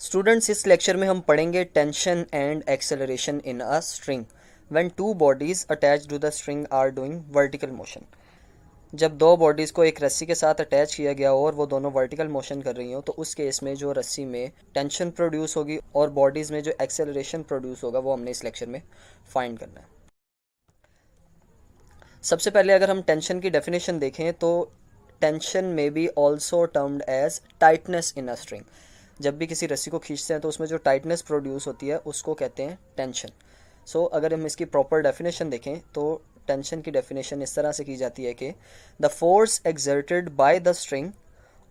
Students, इस lecture में हम पढ़ेंगे tension and acceleration in a string when two bodies attached to the string are doing vertical motion. जब दो bodies को एक रस्सी के साथ अटैच किया गया हो और वो दोनों वर्टिकल मोशन कर रही हो, तो उस केस में जो रस्सी में टेंशन प्रोड्यूस होगी और बॉडीज़ में जो एक्सेलरेशन प्रोड्यूस होगा वो हमने इस लेक्चर में फाइंड करना है। सबसे पहले अगर हम टेंशन की डेफिनेशन देखें तो टेंशन में be also termed as tightness in a string. जब भी किसी रस्सी को खींचते हैं तो उसमें जो टाइटनेस प्रोड्यूस होती है उसको कहते हैं टेंशन। सो अगर हम इसकी प्रॉपर डेफिनेशन देखें तो टेंशन की डेफिनेशन इस तरह से की जाती है कि the force exerted by the string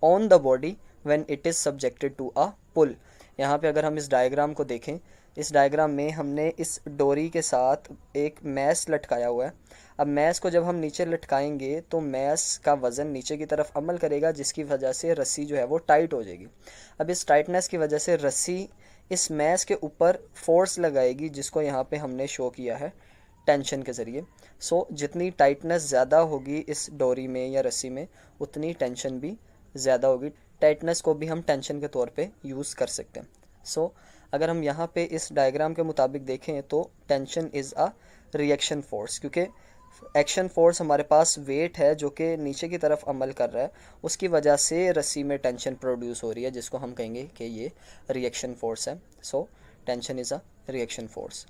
on the body when it is subjected to a pull. यहाँ पे अगर हम इस डायग्राम को देखें, इस डायग्राम में हमने इस डोरी के साथ एक मैस लटकाया हुआ है। अब मैस को जब हम नीचे लटकाएंगे तो मैस का वज़न नीचे की तरफ अमल करेगा, जिसकी वजह से रस्सी जो है वो टाइट हो जाएगी। अब इस टाइटनेस की वजह से रस्सी इस मैस के ऊपर फोर्स लगाएगी, जिसको यहाँ पे हमने शो किया है टेंशन के ज़रिए। सो जितनी टाइटनेस ज़्यादा होगी इस डोरी में या रस्सी में, उतनी टेंशन भी ज़्यादा होगी। टाइटनेस को भी हम टेंशन के तौर पे यूज़ कर सकते हैं। सो अगर हम यहाँ पे इस डायग्राम के मुताबिक देखें तो tension is a reaction force, क्योंकि एक्शन फोर्स हमारे पास वेट है जो कि नीचे की तरफ अमल कर रहा है, उसकी वजह से रस्सी में टेंशन प्रोड्यूस हो रही है, जिसको हम कहेंगे कि ये रिएक्शन फोर्स है। So tension is a reaction force.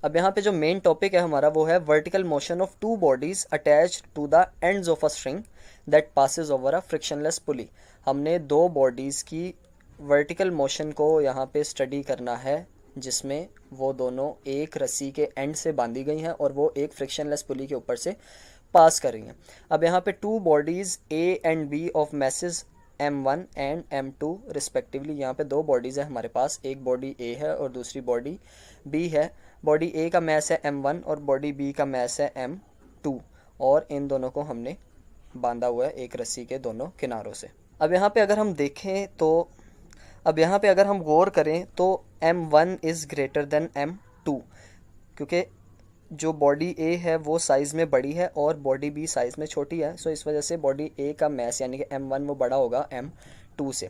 अब यहाँ पे जो मेन टॉपिक है हमारा वो है vertical motion of two bodies attached to the ends of a string that passes over a frictionless pulley. हमने दो बॉडीज़ की वर्टिकल मोशन को यहाँ पे स्टडी करना है, जिसमें वो दोनों एक रस्सी के एंड से बांधी गई हैं और वो एक फ्रिक्शनलेस पुली के ऊपर से पास कर रही हैं। अब यहाँ पे two bodies A and B of masses M1 and M2 respectively, यहाँ पे दो बॉडीज़ है हमारे पास, एक बॉडी A है और दूसरी बॉडी B है। बॉडी A का मैस है M1 और बॉडी B का मैस है M2, और इन दोनों को हमने बांधा हुआ है एक रस्सी के दोनों किनारों से। अब यहाँ पे अगर हम देखें तो अब यहाँ पे अगर हम गौर करें तो M1 is greater than M2, क्योंकि जो बॉडी ए है वो साइज़ में बड़ी है और बॉडी बी साइज़ में छोटी है। सो इस वजह से बॉडी ए का मैस यानी कि M1 वो बड़ा होगा M2 से।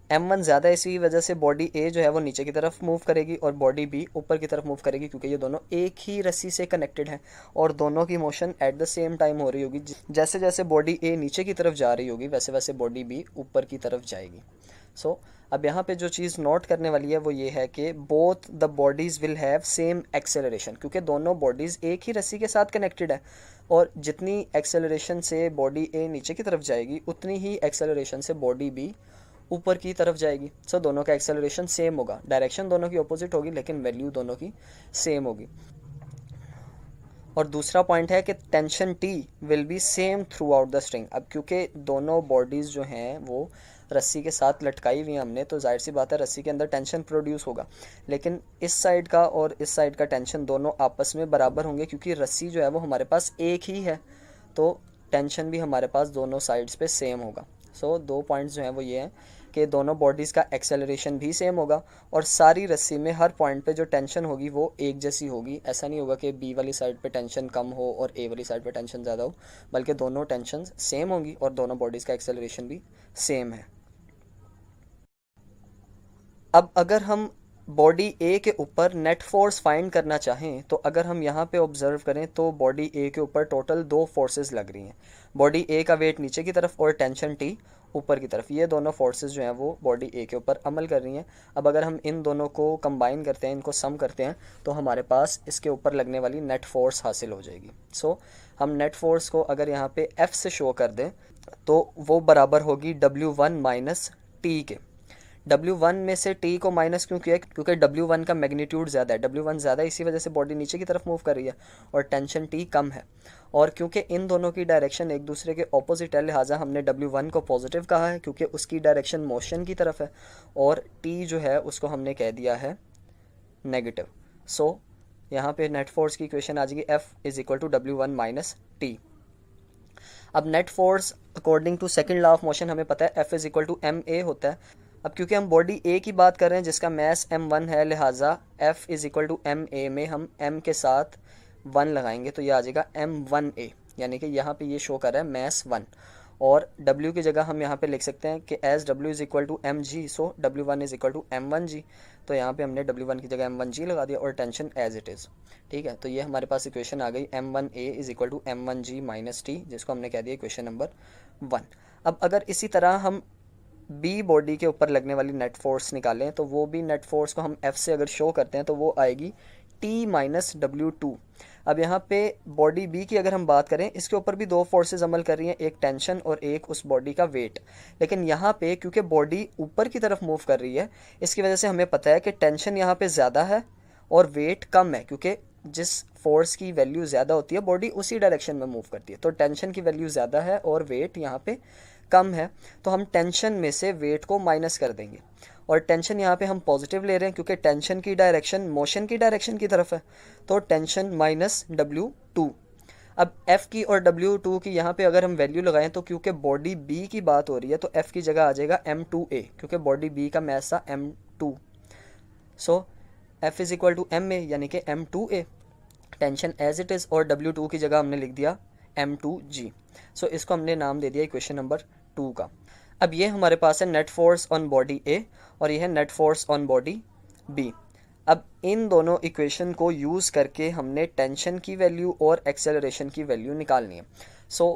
M1 ज़्यादा, इसी वजह से बॉडी ए जो है वो नीचे की तरफ मूव करेगी और बॉडी बी ऊपर की तरफ मूव करेगी, क्योंकि ये दोनों एक ही रस्सी से कनेक्टेड हैं और दोनों की motion at the same time हो रही होगी। जैसे जैसे बॉडी ए नीचे की तरफ जा रही होगी वैसे वैसे बॉडी बी ऊपर की तरफ जाएगी। सो अब यहाँ पे जो चीज़ नोट करने वाली है वो ये है कि both the bodies will have same acceleration, क्योंकि दोनों बॉडीज़ एक ही रस्सी के साथ कनेक्टेड है और जितनी एक्सेलरेशन से बॉडी ए नीचे की तरफ जाएगी उतनी ही एक्सेलरेशन से बॉडी बी ऊपर की तरफ जाएगी। सो दोनों का एक्सेलरेशन सेम होगा, डायरेक्शन दोनों की अपोजिट होगी लेकिन वैल्यू दोनों की सेम होगी। और दूसरा पॉइंट है कि tension T will be same through out the string. अब क्योंकि दोनों बॉडीज़ जो हैं वो रस्सी के साथ लटकाई हुई हैं हमने, तो जाहिर सी बात है रस्सी के अंदर टेंशन प्रोड्यूस होगा, लेकिन इस साइड का और इस साइड का टेंशन दोनों आपस में बराबर होंगे, क्योंकि रस्सी जो है वो हमारे पास एक ही है, तो टेंशन भी हमारे पास दोनों साइड्स पे सेम होगा। सो दो पॉइंट्स जो हैं वो ये हैं कि दोनों बॉडीज़ का एक्सेलरेशन भी सेम होगा और सारी रस्सी में हर पॉइंट पे जो टेंशन होगी वो एक जैसी होगी। ऐसा नहीं होगा कि बी वाली साइड पे टेंशन कम हो और ए वाली साइड पे टेंशन ज़्यादा हो, बल्कि दोनों टेंशन सेम होंगी और दोनों बॉडीज़ का एक्सेलरेशन भी सेम है। अब अगर हम बॉडी ए के ऊपर नेट फोर्स फाइंड करना चाहें तो अगर हम यहाँ पे ऑब्जर्व करें तो बॉडी ए के ऊपर टोटल दो फोर्सेस लग रही हैं। बॉडी ए का वेट नीचे की तरफ और टेंशन टी ऊपर की तरफ, ये दोनों फोर्सेस जो हैं वो बॉडी ए के ऊपर अमल कर रही हैं। अब अगर हम इन दोनों को कंबाइन करते हैं, इनको सम करते हैं, तो हमारे पास इसके ऊपर लगने वाली नेट फोर्स हासिल हो जाएगी। सो हम नेट फोर्स को अगर यहाँ पे एफ से शो कर दें तो वो बराबर होगी W1 माइनस टी के। W1 में से T को माइनस क्यों किया, क्योंकि W1 का मैग्नीट्यूड ज़्यादा है। W1 ज़्यादा इसी वजह से बॉडी नीचे की तरफ मूव कर रही है और टेंशन T कम है, और क्योंकि इन दोनों की डायरेक्शन एक दूसरे के ऑपोजिट है लिहाजा हमने W1 को पॉजिटिव कहा है, क्योंकि उसकी डायरेक्शन मोशन की तरफ है, और T जो है उसको हमने कह दिया है नेगेटिव। सो यहाँ पे नेट फोर्स की इक्वेशन आ जाएगी F is equal to W1 minus T. अब net force according to second law of motion हमें पता है F is equal to MA होता है। अब क्योंकि हम बॉडी ए की बात कर रहे हैं जिसका मैस M1 है, लिहाजा F is equal to MA में हम M के साथ 1 लगाएंगे तो ये आ जाएगा M1A, यानी कि यहाँ पे ये शो कर रहा है मैस 1, और W की जगह हम यहाँ पे लिख सकते हैं कि as W is equal to M G, so W1 is equal to M1G। तो यहाँ पे हमने W1 की जगह M1G लगा दिया और टेंशन एज इट इज़। ठीक है, तो ये हमारे पास इक्वेशन आ गई M1A is equal to M1G minus T, जिसको हमने कह दिया इक्वेशन नंबर 1। अब अगर इसी तरह हम बी बॉडी के ऊपर लगने वाली नेट फोर्स निकालें तो वो भी नेट फोर्स को हम F से अगर शो करते हैं तो वो आएगी T माइनस W2। अब यहाँ पे बॉडी बी की अगर हम बात करें, इसके ऊपर भी दो फोर्सेस अमल कर रही हैं, एक टेंशन और एक उस बॉडी का वेट। लेकिन यहाँ पे क्योंकि बॉडी ऊपर की तरफ मूव कर रही है, इसकी वजह से हमें पता है कि टेंशन यहाँ पे ज़्यादा है और वेट कम है, क्योंकि जिस फोर्स की वैल्यू ज़्यादा होती है बॉडी उसी डायरेक्शन में मूव करती है। तो टेंशन की वैल्यू ज़्यादा है और वेट यहाँ पे कम है, तो हम टेंशन में से वेट को माइनस कर देंगे। और टेंशन यहाँ पे हम पॉजिटिव ले रहे हैं क्योंकि टेंशन की डायरेक्शन मोशन की डायरेक्शन की तरफ है, तो टेंशन माइनस W2। अब F की और W2 की यहाँ पे अगर हम वैल्यू लगाएं तो क्योंकि बॉडी B की बात हो रही है तो F की जगह आ जाएगा M2A, क्योंकि बॉडी B का मैस था M2। So F is equal to M A यानी कि M2A, tension as it is, और W2 की जगह हमने लिख दिया M2G। सो इसको हमने नाम दे दिया इक्वेशन नंबर 2 का। अब ये हमारे पास है net force on body A और ये है net force on body B। अब इन दोनों इक्वेशन को यूज़ करके हमने टेंशन की वैल्यू और एक्सेलरेशन की वैल्यू निकालनी है। सो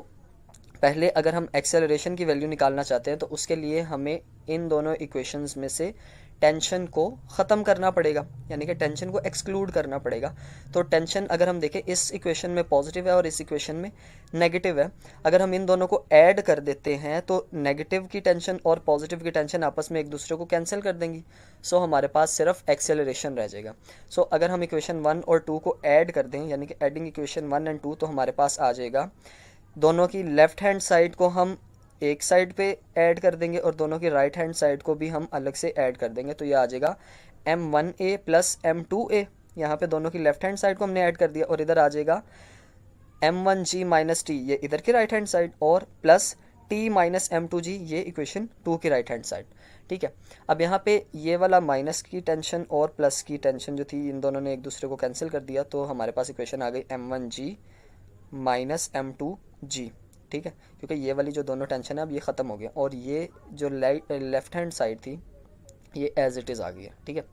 पहले अगर हम एक्सेलरेशन की वैल्यू निकालना चाहते हैं तो उसके लिए हमें इन दोनों इक्वेशंस में से टेंशन को ख़त्म करना पड़ेगा, यानी कि टेंशन को एक्सक्लूड करना पड़ेगा। तो टेंशन अगर हम देखें इस इक्वेशन में पॉजिटिव है और इस इक्वेशन में नेगेटिव है। अगर हम इन दोनों को ऐड कर देते हैं तो नेगेटिव की टेंशन और पॉजिटिव की टेंशन आपस में एक दूसरे को कैंसिल कर देंगी। सो हमारे पास सिर्फ एक्सेलरेशन रह जाएगा। सो अगर हम इक्वेशन 1 और 2 को ऐड कर दें, यानी कि एडिंग इक्वेशन 1 एंड 2, तो हमारे पास आ जाएगा दोनों की लेफ़्ट हैंड साइड को हम एक साइड पे ऐड कर देंगे और दोनों की राइट हैंड साइड को भी हम अलग से ऐड कर देंगे। तो ये आ जाएगा M1A प्लस M2A। यहाँ पे दोनों की लेफ्ट हैंड साइड को हमने ऐड कर दिया और इधर आ जाएगा M1G माइनस टी, ये इधर की राइट हैंड साइड, और प्लस T माइनस M2G, ये इक्वेशन 2 की राइट हैंड साइड। ठीक है, अब यहाँ पे ये वाला माइनस की टेंशन और प्लस की टेंशन जो थी इन दोनों ने एक दूसरे को कैंसिल कर दिया, तो हमारे पास इक्वेशन आ गई M1G माइनस M2G। ठीक है, क्योंकि ये वाली जो दोनों टेंशन है अब ये ख़त्म हो गया और ये जो लेफ्ट हैंड साइड थी ये एज इट इज़ आ गई है। ठीक है,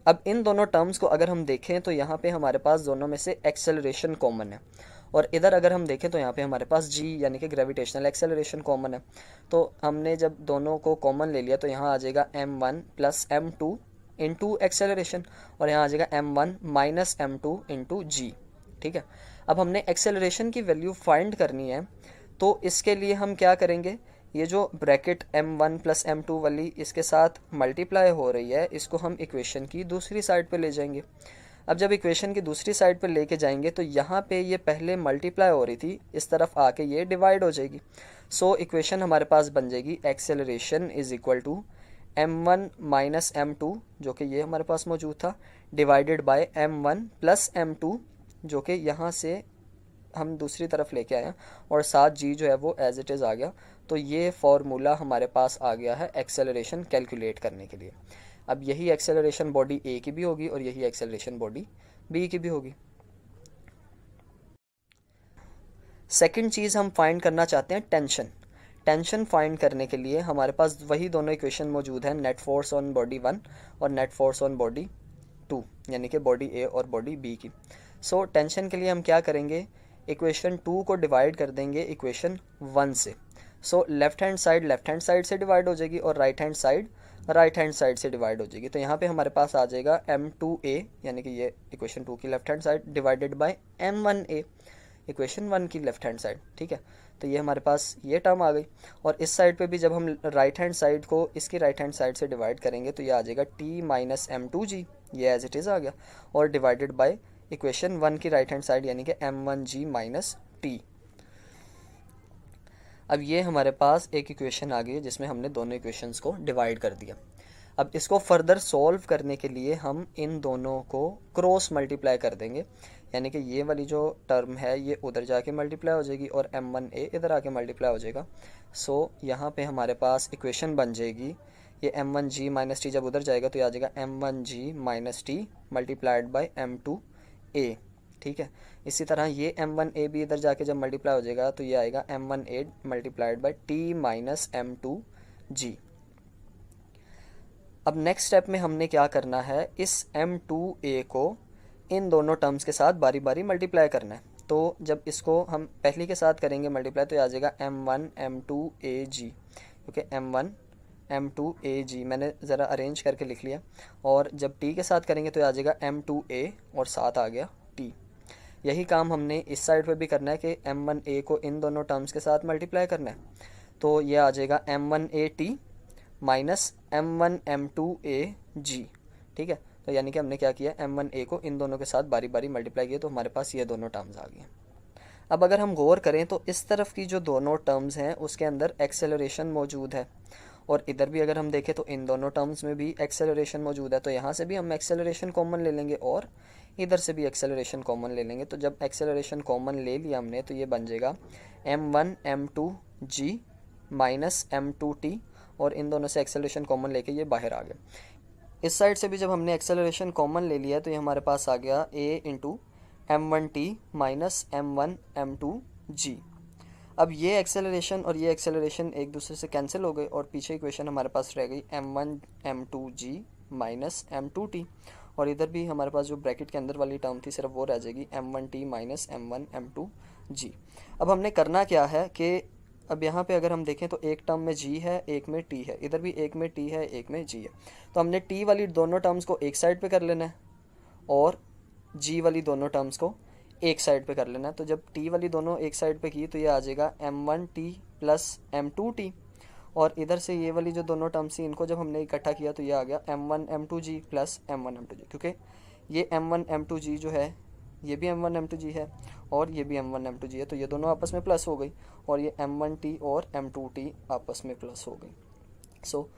अब इन दोनों टर्म्स को अगर हम देखें तो यहाँ पे हमारे पास दोनों में से एक्सेलरेशन कॉमन है, और इधर अगर हम देखें तो यहाँ पे हमारे पास G यानी कि ग्रेविटेशनल एक्सेलरेशन कॉमन है। तो हमने जब दोनों को कॉमन ले लिया तो यहाँ आ जाएगा M1 plus M2 into acceleration, और यहाँ आ जाएगा M1 minus M2 into G। ठीक है, अब हमने एक्सेलरेशन की वैल्यू फाइंड करनी है, तो इसके लिए हम क्या करेंगे, ये जो ब्रैकेट M1 प्लस M2 वाली इसके साथ मल्टीप्लाई हो रही है, इसको हम इक्वेशन की दूसरी साइड पे ले जाएंगे। अब जब इक्वेशन की दूसरी साइड पे लेके जाएंगे तो यहाँ पे ये पहले मल्टीप्लाई हो रही थी, इस तरफ आके ये डिवाइड हो जाएगी। सो इक्वेशन हमारे पास बन जाएगी acceleration is equal to M1 minus M2, जो कि ये हमारे पास मौजूद था, divided by M1 plus M2, जो कि यहाँ से हम दूसरी तरफ लेके आए हैं, और साथ G जो है वो एज इट इज़ आ गया। तो ये फॉर्मूला हमारे पास आ गया है एक्सेलरेशन कैलकुलेट करने के लिए। अब यही एक्सेलरेशन बॉडी A की भी होगी और यही एक्सेलरेशन बॉडी B की भी होगी। सेकंड चीज़ हम फाइंड करना चाहते हैं टेंशन। टेंशन फाइंड करने के लिए हमारे पास वही दोनों इक्वेशन मौजूद हैं, नेट फोर्स ऑन बॉडी 1 और नेट फोर्स ऑन बॉडी 2, यानी कि बॉडी A और बॉडी B की। सो टेंशन के लिए हम क्या करेंगे, इक्वेशन 2 को डिवाइड कर देंगे इक्वेशन 1 से। सो लेफ्ट हैंड साइड से डिवाइड हो जाएगी और राइट हैंड साइड से डिवाइड हो जाएगी। तो यहाँ पे हमारे पास आ जाएगा M2A, यानी कि ये इक्वेशन 2 की left hand side, divided by M1A equation 1 की लेफ्ट हैंड साइड। ठीक है, तो ये हमारे पास ये टर्म आ गई, और इस साइड पे भी जब हम राइट हैंड साइड को इसकी राइट हैंड साइड से डिवाइड करेंगे तो ये आ जाएगा T माइनस M2G, ये एज इट इज़ आ गया, और डिवाइडेड बाय इक्वेशन 1 की राइट हैंड साइड यानी कि M1G माइनस T। अब ये हमारे पास एक इक्वेशन आ गई है जिसमें हमने दोनों इक्वेशंस को डिवाइड कर दिया। अब इसको फर्दर सॉल्व करने के लिए हम इन दोनों को क्रॉस मल्टीप्लाई कर देंगे, यानी कि ये वाली जो टर्म है ये उधर जाके मल्टीप्लाई हो जाएगी और M1A इधर आके मल्टीप्लाई हो जाएगा। सो यहाँ पे हमारे पास इक्वेशन बन जाएगी, ये M1G माइनस टी जब उधर जाएगा तो ये आ जाएगा M1G minus T multiplied by M2A। ठीक है। इसी तरह ये m1a भी इधर जाके जब मल्टीप्लाई हो जाएगा तो ये आएगा m1a multiplied by t minus m2g। अब नेक्स्ट स्टेप में हमने क्या करना है, इस m2a को इन दोनों टर्म्स के साथ बारी बारी मल्टीप्लाई करना है। तो जब इसको हम पहली के साथ करेंगे मल्टीप्लाई तो ये आ जाएगा m1 m2ag, क्योंकि m1 m2ag मैंने ज़रा अरेंज करके लिख लिया। और जब t के साथ करेंगे तो ये आ जाएगा m2a और साथ आ गया t। यही काम हमने इस साइड पे भी करना है कि m1a को इन दोनों टर्म्स के साथ मल्टीप्लाई करना है। तो ये आ जाएगा m1at माइनस m1 m2ag, ठीक है। तो यानी कि हमने क्या किया, m1a को इन दोनों के साथ बारी बारी मल्टीप्लाई किया तो हमारे पास ये दोनों टर्म्स आ गए। अब अगर हम गौर करें तो इस तरफ की जो दोनों टर्म्स हैं उसके अंदर एक्सेलरेशन मौजूद है, और इधर भी अगर हम देखें तो इन दोनों टर्म्स में भी एक्सेलरेशन मौजूद है। तो यहाँ से भी हम एक्सेलरेशन कॉमन ले लेंगे और इधर से भी एक्सेलरेशन कॉमन ले लेंगे। तो जब एक्सेलरेशन कॉमन ले लिया हमने तो ये बन जाएगा m1 m2g माइनस m2t, और इन दोनों से एक्सेलरेशन कॉमन लेके ये बाहर आ गया। इस साइड से भी जब हमने एक्सेलरेशन कॉमन ले लिया तो ये हमारे पास आ गया a into m1t minus m1 m2g। अब ये एक्सेलरेशन और ये एक्सेलरेशन एक दूसरे से कैंसिल हो गए और पीछे इक्वेशन हमारे पास रह गई m1 m2g माइनस m2t, और इधर भी हमारे पास जो ब्रैकेट के अंदर वाली टर्म थी सिर्फ वो रह जाएगी m1t माइनस m1 m2g। अब हमने करना क्या है कि अब यहाँ पे अगर हम देखें तो एक टर्म में g है, एक में t है, इधर भी एक में t है, एक में g है। तो हमने t वाली दोनों टर्म्स को एक साइड पे कर लेना है और g वाली दोनों टर्म्स को एक साइड पे कर लेना है। तो जब t वाली दोनों एक साइड पे की तो ये आ जाएगा m1t प्लस m2t, और इधर से ये वाली जो दोनों टर्म्स थी इनको जब हमने इकट्ठा किया तो ये आ गया m1 m2g plus m1 m2g, क्योंकि ये m1 m2g जो है ये भी m1 m2g है और ये भी m1 m2g है, तो ये दोनों आपस में प्लस हो गई और ये m1t और m2t आपस में प्लस हो गई। सो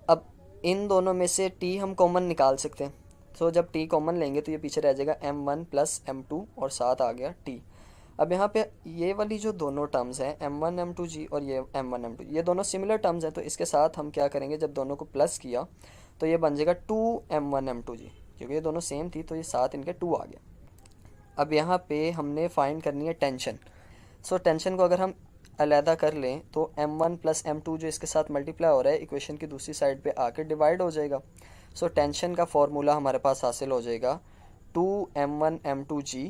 अब इन दोनों में से t हम कॉमन निकाल सकते हैं। सो जब t कॉमन लेंगे तो ये पीछे रह जाएगा m1 प्लस m2 और साथ आ गया t। अब यहाँ पे ये वाली जो दोनों टर्म्स हैं m1 m2g और ये m1 m2, ये दोनों सिमिलर टर्म्स हैं, तो इसके साथ हम क्या करेंगे, जब दोनों को प्लस किया तो ये बन जाएगा 2m1 m2g, क्योंकि ये दोनों सेम थी तो ये साथ इनके 2 आ गया। अब यहाँ पे हमने फाइंड करनी है टेंशन। सो टेंशन को अगर हम अलहदा कर लें तो m1 प्लस m2 जो इसके साथ मल्टीप्लाई हो रहा है इक्वेशन की दूसरी साइड पे आके डिवाइड हो जाएगा। सो टेंशन का फॉर्मूला हमारे पास हासिल हो जाएगा 2m1 m2g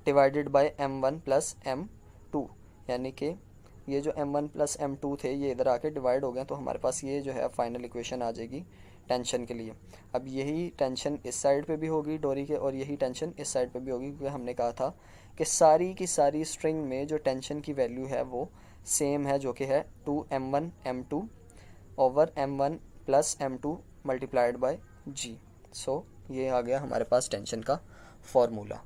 divided by m1 plus m2, यानी कि ये जो m1 प्लस m2 थे ये इधर आके डिवाइड हो गए, तो हमारे पास ये जो है फाइनल इक्वेशन आ जाएगी टेंशन के लिए। अब यही टेंशन इस साइड पे भी होगी डोरी के और यही टेंशन इस साइड पे भी होगी, क्योंकि हमने कहा था कि सारी की सारी स्ट्रिंग में जो टेंशन की वैल्यू है वो सेम है, जो कि है 2m1 m2 over m1 plus m2 multiplied by g। सो ये आ गया हमारे पास टेंशन का फॉर्मूला।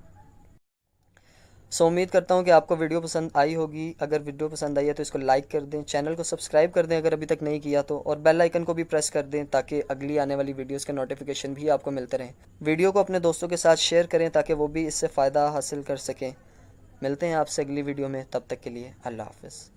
उम्मीद करता हूँ कि आपको वीडियो पसंद आई होगी। अगर वीडियो पसंद आई है तो इसको लाइक कर दें, चैनल को सब्सक्राइब कर दें अगर अभी तक नहीं किया तो, और बेल आइकन को भी प्रेस कर दें ताकि अगली आने वाली वीडियोस के नोटिफिकेशन भी आपको मिलते रहें। वीडियो को अपने दोस्तों के साथ शेयर करें ताकि वो भी इससे फ़ायदा हासिल कर सकें। मिलते हैं आपसे अगली वीडियो में, तब तक के लिए अल्लाह हाफ़िज़।